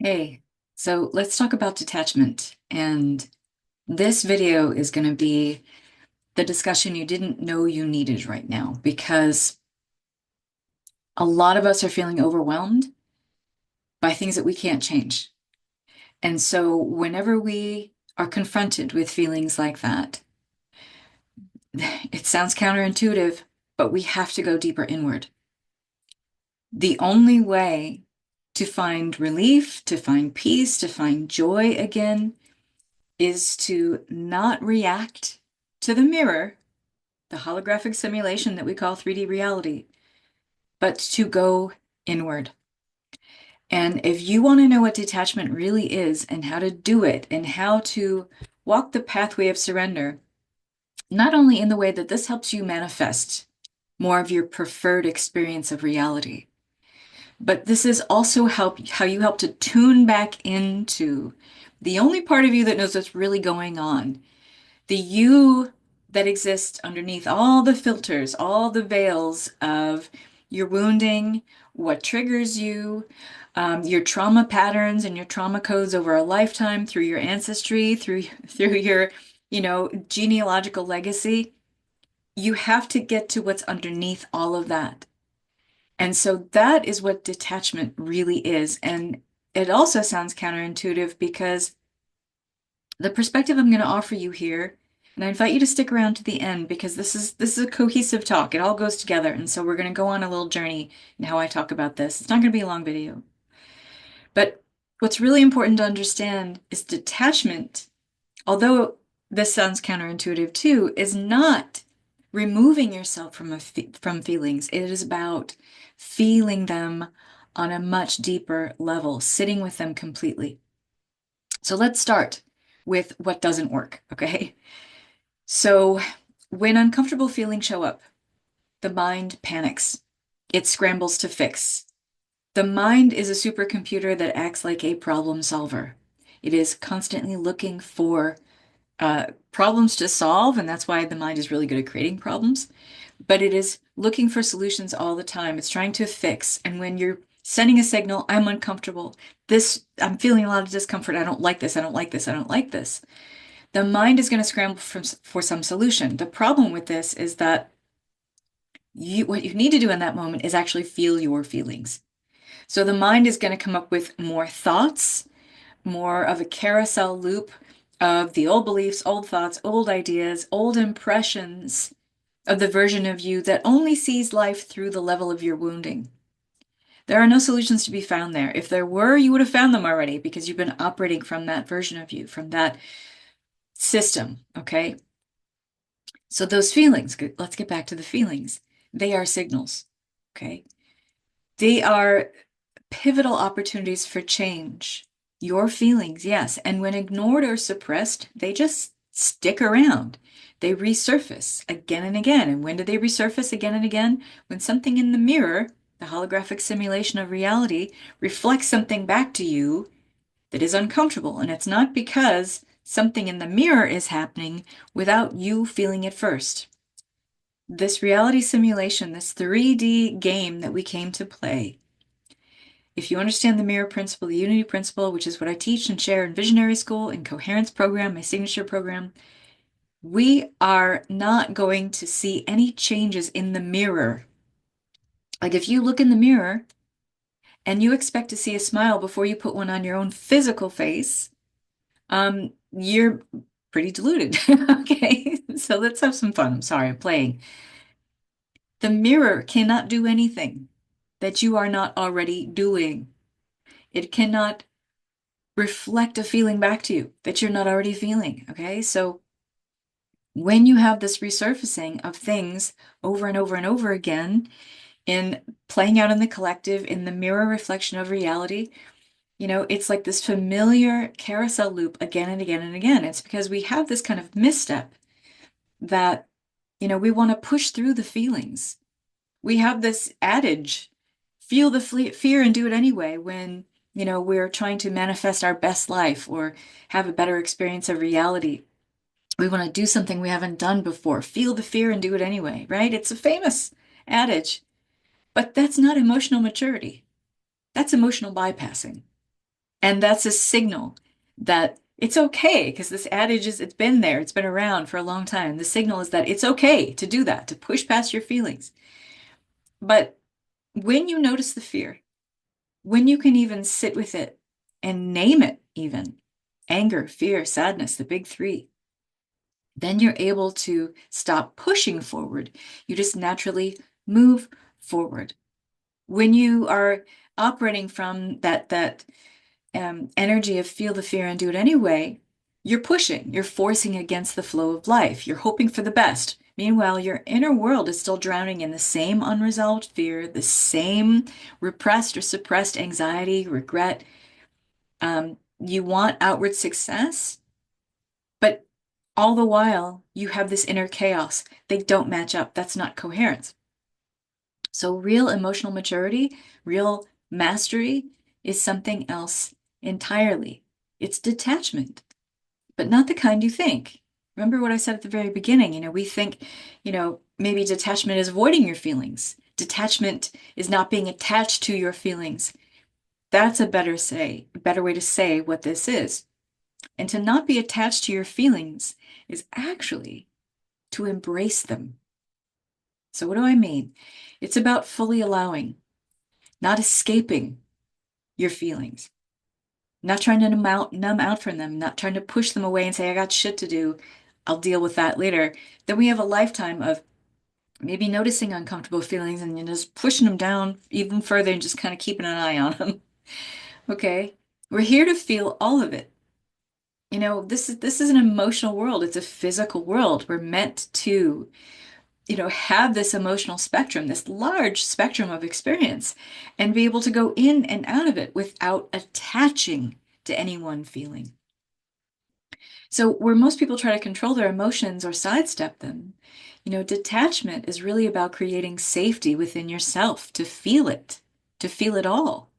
Hey, so let's talk about detachment. And this video is going to be the discussion you didn't know you needed right now, because a lot of us are feeling overwhelmed by things that we can't change. And so whenever we are confronted with feelings like that, it sounds counterintuitive, but we have to go deeper inward. The only way to find relief, to find peace, to find joy again is to not react to the mirror, the holographic simulation that we call 3D reality, but to go inward. And if you want to know what detachment really is and how to do it and how to walk the pathway of surrender, not only in the way that this helps you manifest more of your preferred experience of reality, but this is also how you help to tune back into the only part of you that knows what's really going on, the you that exists underneath all the filters, all the veils of your wounding, what triggers you, your trauma patterns and your trauma codes over a lifetime, through your ancestry, through your, genealogical legacy. You have to get to what's underneath all of that. And so that is what detachment really is. And it also sounds counterintuitive because the perspective I'm going to offer you here, and I invite you to stick around to the end because this is a cohesive talk. It all goes together. And so we're going to go on a little journey in how I talk about this. It's not going to be a long video. But what's really important to understand is detachment, although this sounds counterintuitive too, is not removing yourself from feelings. It is about feeling them on a much deeper level, sitting with them completely. So let's start with what doesn't work, okay? So when uncomfortable feelings show up, the mind panics. It scrambles to fix. The mind is a supercomputer that acts like a problem solver. It is constantly looking for problems to solve, and that's why the mind is really good at creating problems. But it is looking for solutions all the time. It's trying to fix. And when you're sending a signal, I'm uncomfortable, I'm feeling a lot of discomfort, I don't like this, I don't like this, I don't like this, the mind is going to scramble for some solution. The problem with this is that what you need to do in that moment is actually feel your feelings. So the mind is going to come up with more thoughts, more of a carousel loop of the old beliefs, old thoughts, old ideas, old impressions of the version of you that only sees life through the level of your wounding. There are no solutions to be found there. If there were, you would have found them already because you've been operating from that version of you, from that system, okay? So those feelings, let's get back to the feelings. They are signals, okay? They are pivotal opportunities for change. Your feelings, yes. And when ignored or suppressed, they just stick around. They resurface again and again. And when do they resurface again and again? When something in the mirror, the holographic simulation of reality, reflects something back to you that is uncomfortable. And it's not because something in the mirror is happening without you feeling it first. This reality simulation, this 3D game that we came to play, if you understand the mirror principle, the unity principle, which is what I teach and share in Visionary School and Coherence Program, my signature program, we are not going to see any changes in the mirror. Like if you look in the mirror and you expect to see a smile before you put one on your own physical face, you're pretty deluded. Okay, so let's have some fun. I'm sorry, I'm playing. The mirror cannot do anything that you are not already doing. It cannot reflect a feeling back to you that you're not already feeling. Okay. So when you have this resurfacing of things over and over and over again in playing out in the collective, in the mirror reflection of reality, it's like this familiar carousel loop again and again and again. It's because we have this kind of misstep that, we want to push through the feelings. We have this adage, feel the fear and do it anyway, when, we're trying to manifest our best life or have a better experience of reality. We want to do something we haven't done before. Feel the fear and do it anyway, right? It's a famous adage, but that's not emotional maturity. That's emotional bypassing. And that's a signal that it's okay, because this adage is, it's been there, it's been around for a long time. The signal is that it's okay to do that, to push past your feelings. But when you notice the fear, when you can even sit with it and name it, even anger, fear, sadness, the big three, then you're able to stop pushing forward. You just naturally move forward. When you are operating from that energy of feel the fear and do it anyway, you're pushing, you're forcing against the flow of life, you're hoping for the best. Meanwhile, your inner world is still drowning in the same unresolved fear, the same repressed or suppressed anxiety, regret. You want outward success, but all the while you have this inner chaos. They don't match up. That's not coherence. So, real emotional maturity, real mastery is something else entirely. It's detachment, but not the kind you think. Remember what I said at the very beginning? We think, maybe detachment is avoiding your feelings. Detachment is not being attached to your feelings. That's a better way to say what this is. And to not be attached to your feelings is actually to embrace them. So, what do I mean? It's about fully allowing, not escaping your feelings, not trying to numb out from them, not trying to push them away and say, I got shit to do. I'll deal with that later. Then we have a lifetime of maybe noticing uncomfortable feelings and just pushing them down even further and just kind of keeping an eye on them. Okay. We're here to feel all of it. This is an emotional world. It's a physical world. We're meant to have this emotional spectrum, this large spectrum of experience, and be able to go in and out of it without attaching to any one feeling. So, where most people try to control their emotions or sidestep them, detachment is really about creating safety within yourself to feel it all.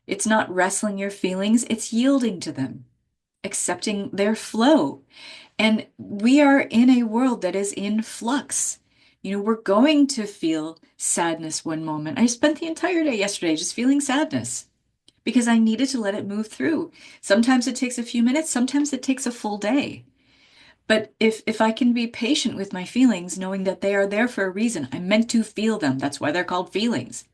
It's not wrestling your feelings, it's yielding to them, accepting their flow. And we are in a world that is in flux. We're going to feel sadness one moment. I spent the entire day yesterday just feeling sadness because I needed to let it move through. Sometimes it takes a few minutes, sometimes it takes a full day. But if I can be patient with my feelings, knowing that they are there for a reason, I'm meant to feel them. That's why they're called feelings.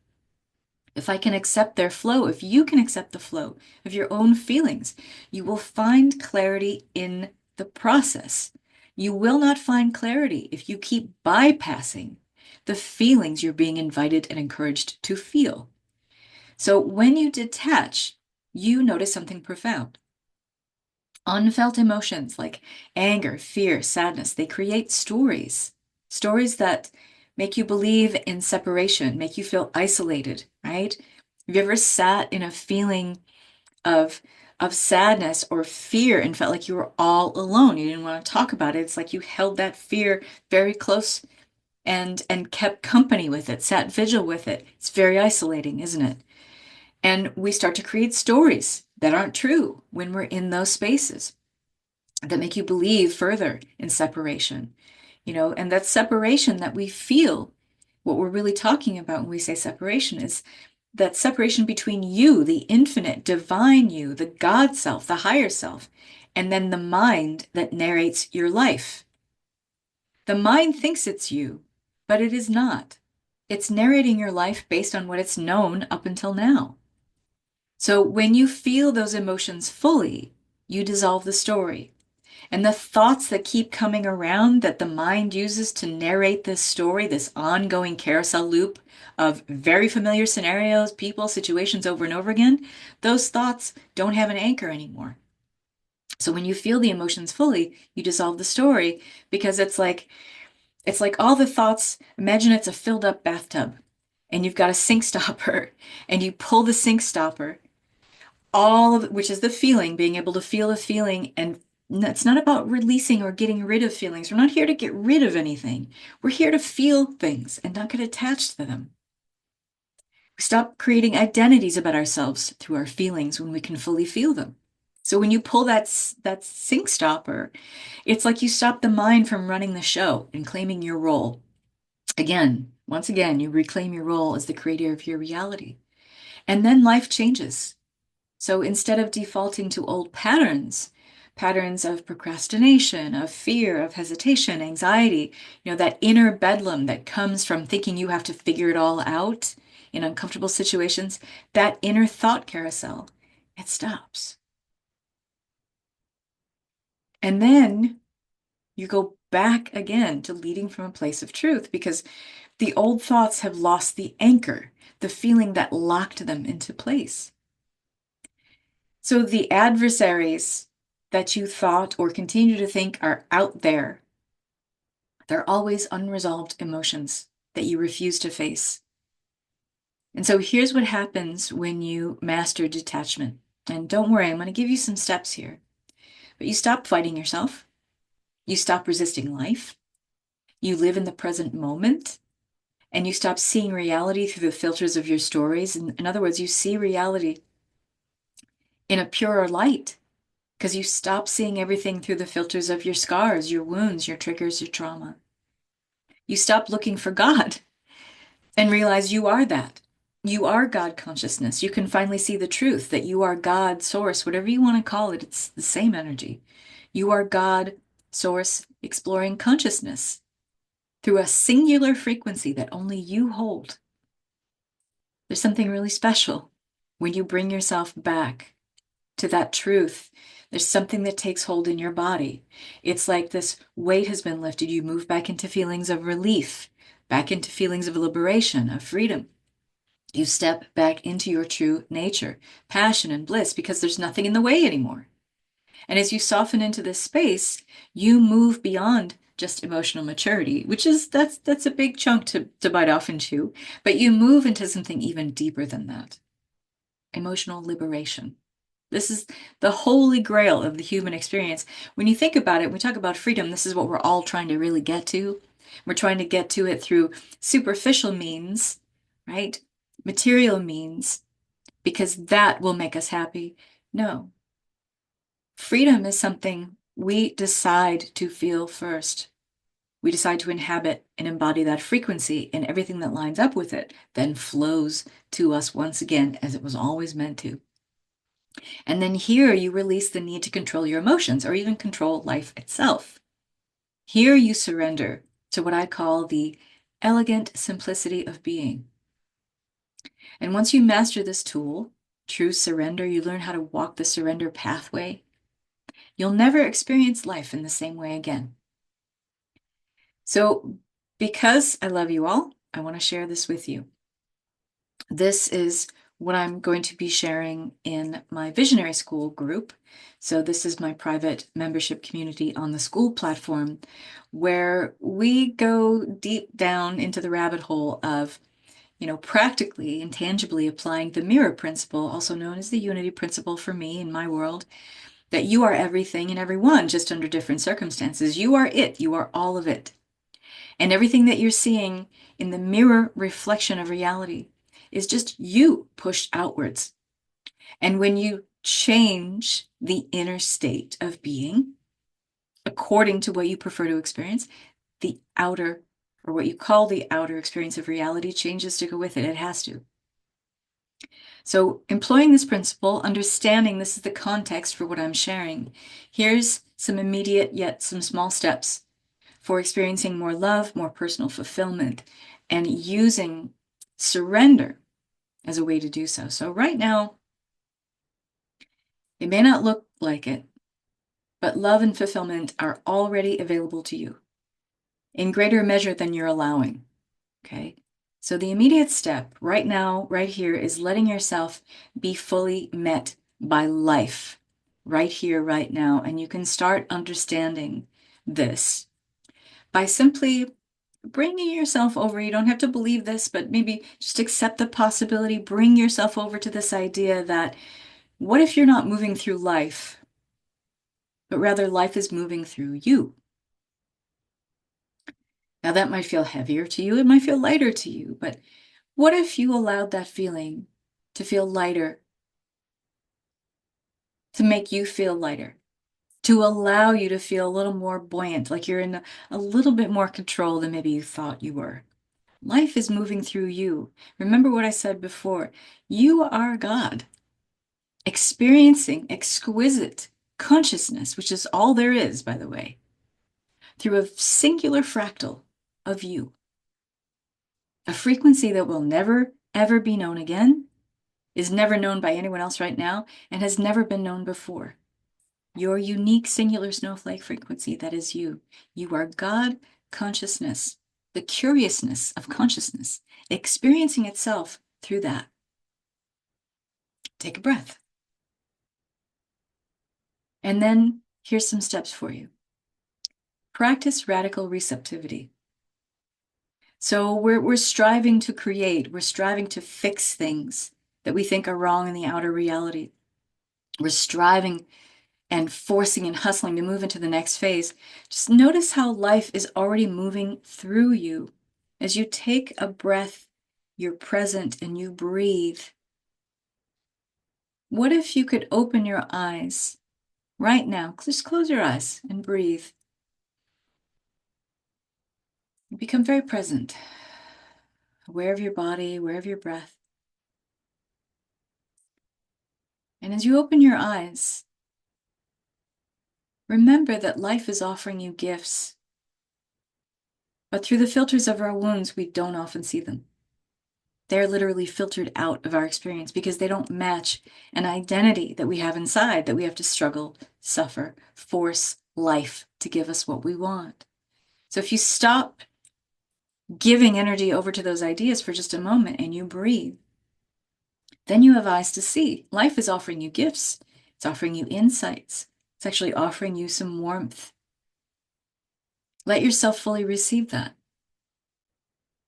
If I can accept their flow, if you can accept the flow of your own feelings, you will find clarity in the process. You will not find clarity if you keep bypassing the feelings you're being invited and encouraged to feel. So when you detach, you notice something profound. Unfelt emotions like anger, fear, sadness, they create stories that make you believe in separation, make you feel isolated, right? Have you ever sat in a feeling of sadness or fear and felt like you were all alone? You didn't want to talk about it. It's like you held that fear very close and kept company with it, sat vigil with it. It's very isolating, isn't it? And we start to create stories that aren't true when we're in those spaces that make you believe further in separation, and that separation that we feel, what we're really talking about when we say separation is that separation between you, the infinite, divine you, the God self, the higher self, and then the mind that narrates your life. The mind thinks it's you, but it is not. It's narrating your life based on what it's known up until now. So when you feel those emotions fully, you dissolve the story. And the thoughts that keep coming around that the mind uses to narrate this story, this ongoing carousel loop of very familiar scenarios, people, situations over and over again, those thoughts don't have an anchor anymore. So when you feel the emotions fully, you dissolve the story because it's like all the thoughts, imagine it's a filled up bathtub and you've got a sink stopper and you pull the sink stopper all of which is the feeling, being able to feel a feeling. And it's not about releasing or getting rid of feelings. We're not here to get rid of anything. We're here to feel things and not get attached to them. We stop creating identities about ourselves through our feelings when we can fully feel them. So when you pull that sink stopper, it's like you stop the mind from running the show and claiming your role. Once again, you reclaim your role as the creator of your reality. And then life changes. So instead of defaulting to old patterns, patterns of procrastination, of fear, of hesitation, anxiety, that inner bedlam that comes from thinking you have to figure it all out in uncomfortable situations, that inner thought carousel, it stops. And then you go back again to leading from a place of truth because the old thoughts have lost the anchor, the feeling that locked them into place. So the adversaries that you thought or continue to think are out there, they're always unresolved emotions that you refuse to face. And so here's what happens when you master detachment. And don't worry, I'm going to give you some steps here. But you stop fighting yourself. You stop resisting life. You live in the present moment. And you stop seeing reality through the filters of your stories. In other words, you see reality in a purer light because you stop seeing everything through the filters of your scars, your wounds, your triggers, your trauma. You stop looking for God and realize you are that. You are God consciousness. You can finally see the truth that you are God source, whatever you want to call it, it's the same energy. You are God source exploring consciousness through a singular frequency that only you hold. There's something really special when you bring yourself back to that truth. There's something that takes hold in your body. It's like this weight has been lifted. You move back into feelings of relief, back into feelings of liberation, of freedom. You step back into your true nature, passion and bliss, because there's nothing in the way anymore. And as you soften into this space, you move beyond just emotional maturity, which is that's a big chunk to bite off into, but you move into something even deeper than that. Emotional liberation. This is the holy grail of the human experience. When you think about it, we talk about freedom, this is what we're all trying to really get to. We're trying to get to it through superficial means, right? Material means, because that will make us happy. No, freedom is something we decide to feel first. We decide to inhabit and embody that frequency, and everything that lines up with it then flows to us once again as it was always meant to. And then here you release the need to control your emotions or even control life itself. Here you surrender to what I call the elegant simplicity of being. And once you master this tool, true surrender, you learn how to walk the surrender pathway. You'll never experience life in the same way again. So, because I love you all, I want to share this with you. This is what I'm going to be sharing in my Visionary School group. So this is my private membership community on the school platform where we go deep down into the rabbit hole of, practically and tangibly applying the mirror principle, also known as the unity principle for me in my world, that you are everything and everyone, just under different circumstances. You are it. You are all of it. And everything that you're seeing in the mirror reflection of reality is just you pushed outwards. And when you change the inner state of being according to what you prefer to experience, the outer, or what you call the outer experience of reality, changes to go with it. It has to. So, employing this principle, understanding this is the context for what I'm sharing, here's some immediate yet some small steps for experiencing more love, more personal fulfillment, and using surrender as a way to do so. So right now, it may not look like it, but love and fulfillment are already available to you in greater measure than you're allowing. Okay. So the immediate step right now, right here, is letting yourself be fully met by life right here, right now. And you can start understanding this by simply bringing yourself over. You don't have to believe this, but maybe just accept the possibility. Bring yourself over to this idea that what if you're not moving through life, but rather life is moving through you? Now, that might feel heavier to you. It might feel lighter to you, but what if you allowed that feeling to feel lighter, to make you feel lighter, to allow you to feel a little more buoyant, like you're in a little bit more control than maybe you thought you were? Life is moving through you. Remember what I said before. You are God. experiencing exquisite consciousness, which is all there is, by the way, through a singular fractal of you, a frequency that will never, ever be known again, is never known by anyone else right now, and has never been known before. Your unique singular snowflake frequency, that is you. You are God consciousness, the curiousness of consciousness, experiencing itself through that. Take a breath. And then here's some steps for you. Practice radical receptivity. So we're striving to create, we're striving to fix things that we think are wrong in the outer reality. We're striving and forcing and hustling to move into the next phase. Just notice how life is already moving through you. As you take a breath, you're present and you breathe. What if you could open your eyes right now? Just close your eyes and breathe. You become very present, aware of your body, aware of your breath. And as you open your eyes, remember that life is offering you gifts. But through the filters of our wounds, we don't often see them. They're literally filtered out of our experience because they don't match an identity that we have inside that we have to struggle, suffer, force life to give us what we want. So if you stop giving energy over to those ideas for just a moment and you breathe, then you have eyes to see. Life is offering you gifts. It's offering you insights. It's actually offering you some warmth. Let yourself fully receive that.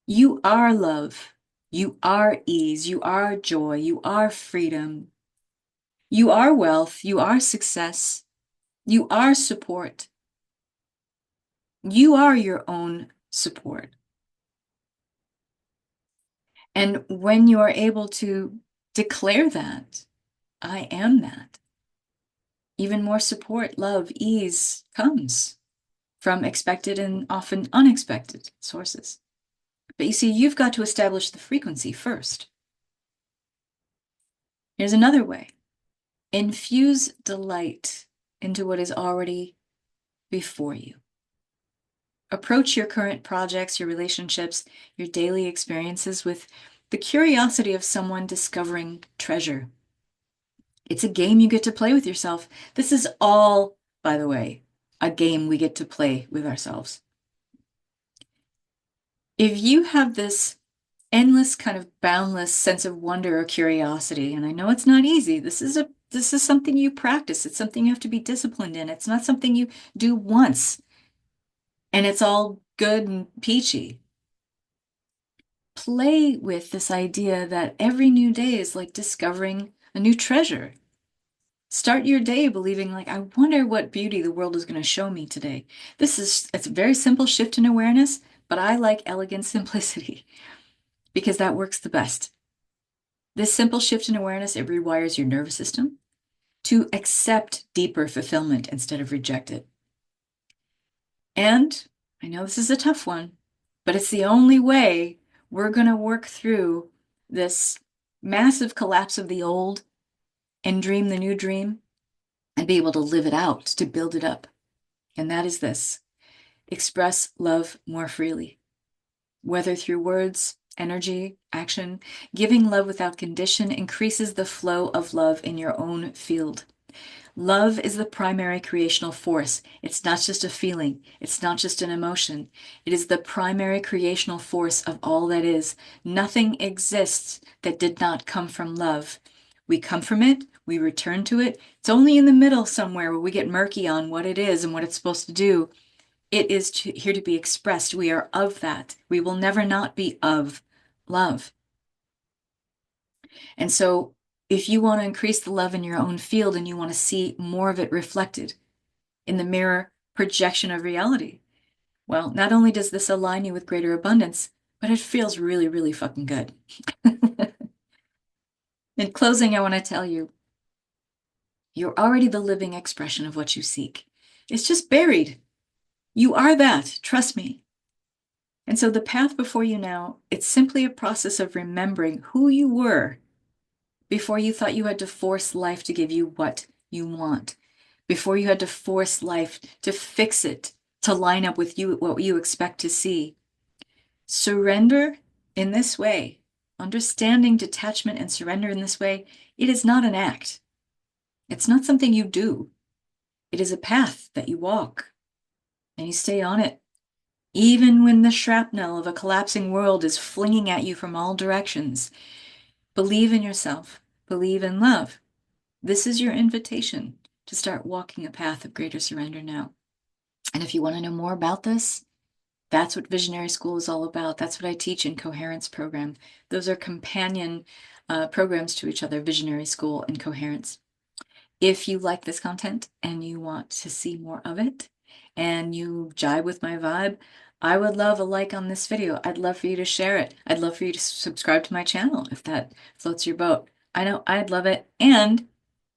You are love. You are ease. You are joy. You are freedom. You are wealth. You are success. You are support. You are your own support. And when you are able to declare that, I am that, even more support, love, ease comes from expected and often unexpected sources. But you see, you've got to establish the frequency first. Here's another way. Infuse delight into what is already before you. Approach your current projects, your relationships, your daily experiences with the curiosity of someone discovering treasure. It's a game you get to play with yourself. This is all, by the way, a game we get to play with ourselves. If you have this endless kind of boundless sense of wonder or curiosity, and I know it's not easy, this is something you practice. It's something you have to be disciplined in. It's not something you do once and it's all good and peachy. Play with this idea that every new day is like discovering a new treasure. Start your day believing like, I wonder what beauty the world is going to show me today. It's a very simple shift in awareness, but I like elegant simplicity because that works the best. This simple shift in awareness, it rewires your nervous system to accept deeper fulfillment instead of reject it. And I know this is a tough one, but it's the only way we're going to work through this massive collapse of the old and dream the new dream and be able to live it out, to build it up. And that is this: express love more freely, whether through words, energy, action. Giving love without condition increases the flow of love in your own field. Love is the primary creational force. It's not just a feeling. It's not just an emotion. It is the primary creational force of all that is. Nothing exists that did not come from love. We come from it. We return to it. It's only in the middle somewhere where we get murky on what it is and what it's supposed to do. It is here to be expressed. We are of that. We will never not be of love. And so if you want to increase the love in your own field and you want to see more of it reflected in the mirror projection of reality, well, not only does this align you with greater abundance, but it feels really, really fucking good. In closing, I want to tell you, you're already the living expression of what you seek. It's just buried. You are that, trust me. And so the path before you now, it's simply a process of remembering who you were Before you thought you had to force life to give you what you want. Before you had to force life to fix it, to line up with you, what you expect to see. Surrender in this way, understanding detachment and surrender in this way, it is not an act. It's not something you do. It is a path that you walk and you stay on it. Even when the shrapnel of a collapsing world is flinging at you from all directions, believe in yourself, believe in love. This is your invitation to start walking a path of greater surrender now. And if you want to know more about this, that's what Visionary School is all about. That's what I teach in Coherence program. Those are companion programs to each other, Visionary School and Coherence. If you like this content and you want to see more of it and you jive with my vibe, I would love a like on this video. I'd love for you to share it. I'd love for you to subscribe to my channel if that floats your boat. I know I'd love it. And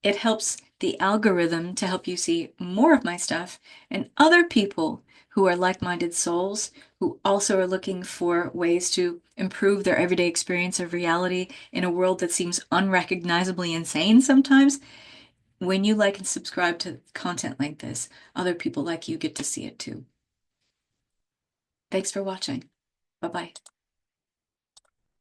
it helps the algorithm to help you see more of my stuff and other people who are like-minded souls who also are looking for ways to improve their everyday experience of reality in a world that seems unrecognizably insane sometimes. When you like and subscribe to content like this, other people like you get to see it too. Thanks for watching. Bye-bye.